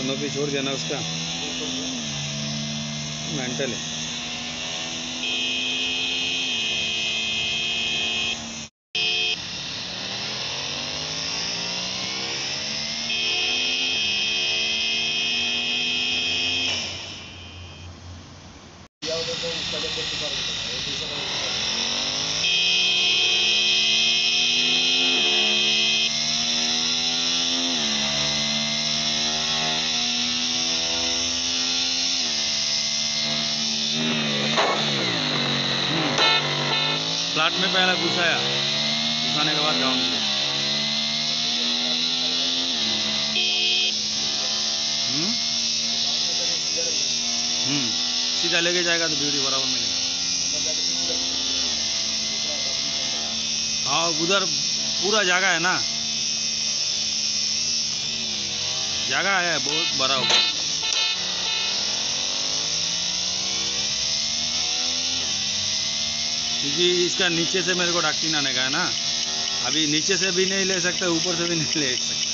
Canopy छोड़ दिया ना उसका, मेंटल है। प्लाट में पहले घुसाया, घुसाने के बाद गाँव में सीधा लेके जाएगा तो ब्यूटी बराबर मिलेगा। हाँ उधर पूरा जगह है ना, जगह है बहुत बड़ा ऊपर। क्योंकि इसका नीचे से मेरे को डाक्टिन आने का है ना, अभी नीचे से भी नहीं ले सकते, ऊपर से भी नहीं ले सकते।